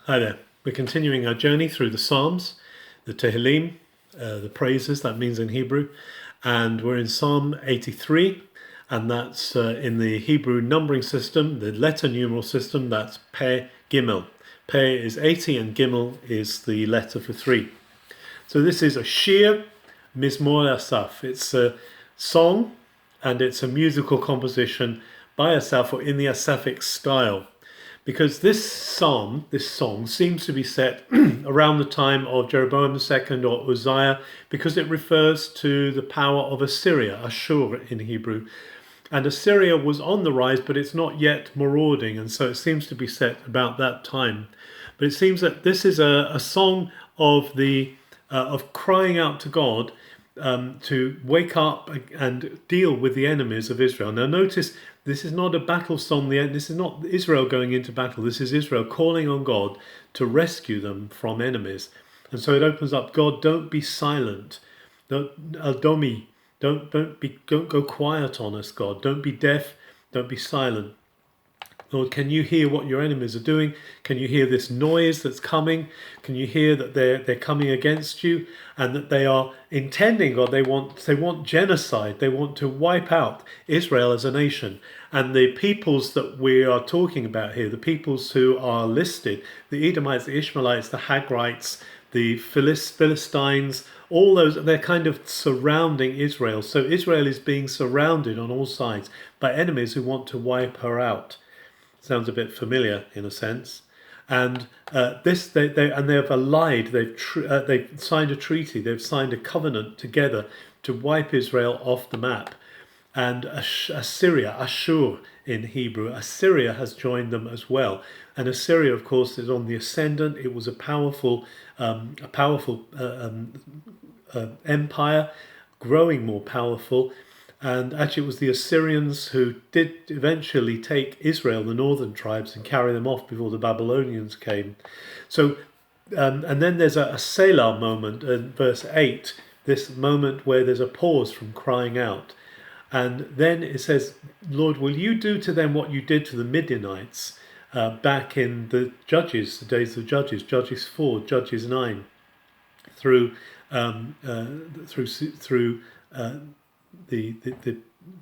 Hi there. We're continuing our journey through the Psalms, the Tehillim, the praises, that means in Hebrew. And we're in Psalm 83, and that's in the Hebrew numbering system, the letter numeral system, that's Peh Gimel. Peh is 80 and Gimel is the letter for 3. So this is a Shir Mizmor Asaf. It's a song and it's a musical composition by Asaph, or in the Asaphic style. Because this song seems to be set around the time of Jeroboam II or Uzziah, because it refers to the power of Assyria, Ashur in Hebrew. And Assyria was on the rise, but it's not yet marauding, and so it seems to be set about that time. But it seems that this is a song of of crying out to God to wake up and deal with the enemies of Israel. Now notice, this is not a battle song. This is not Israel going into battle. This is Israel calling on God to rescue them from enemies. And so it opens up, God, don't be silent. Don't go quiet on us, God. Don't be deaf. Don't be silent. Lord, can you hear what your enemies are doing? Can you hear this noise that's coming? Can you hear that they're coming against you, and that they are intending, or they want genocide? They want to wipe out Israel as a nation. And the peoples that we are talking about here, the peoples who are listed, the Edomites, the Ishmaelites, the Hagrites, the Philistines, all those, they're kind of surrounding Israel. So Israel is being surrounded on all sides by enemies who want to wipe her out. Sounds a bit familiar in a sense. And they've allied. They've signed a treaty. They've signed a covenant together to wipe Israel off the map. And Assyria, Ashur in Hebrew, Assyria has joined them as well. And Assyria, of course, is on the ascendant. It was a powerful empire, growing more powerful. And actually, it was the Assyrians who did eventually take Israel, the northern tribes, and carry them off before the Babylonians came. So, and then there's a Selah moment in verse 8, this moment where there's a pause from crying out. And then it says, Lord, will you do to them what you did to the Midianites back in the Judges, the days of Judges, Judges 4, Judges 9, through the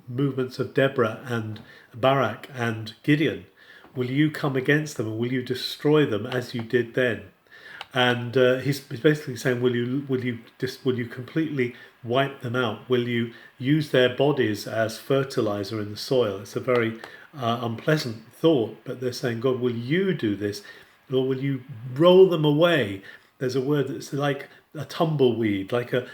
movements of Deborah and Barak and Gideon? Will you come against them, and will you destroy them as you did then? And he's basically saying, will you completely wipe them out? Will you use their bodies as fertilizer in the soil? It's a very unpleasant thought, but they're saying, God, will you do this? Or will you roll them away? There's a word that's like a tumbleweed, like a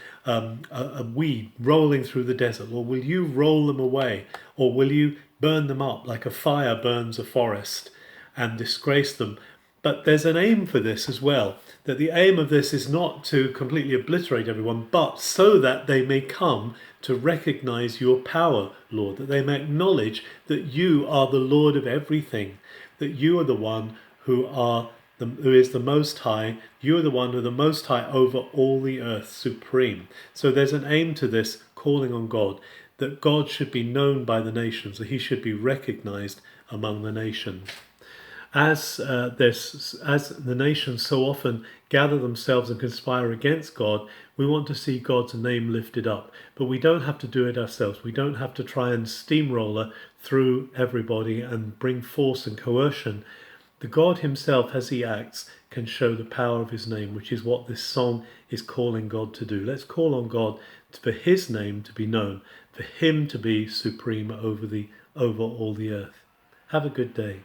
weed rolling through the desert. Or will you roll them away? Or will you burn them up like a fire burns a forest and disgrace them? But there's an aim for this as well, that the aim of this is not to completely obliterate everyone, but so that they may come to recognize your power, Lord, that they may acknowledge that you are the Lord of everything, that you are the one who is the Most High. You are the one who are the Most High over all the earth, supreme. So there's an aim to this calling on God, that God should be known by the nations, that he should be recognized among the nations. As the nations so often gather themselves and conspire against God, we want to see God's name lifted up. But we don't have to do it ourselves. We don't have to try and steamroller through everybody and bring force and coercion. The God himself, as he acts, can show the power of his name, which is what this song is calling God to do. Let's call on God for his name to be known, for him to be supreme over all the earth. Have a good day.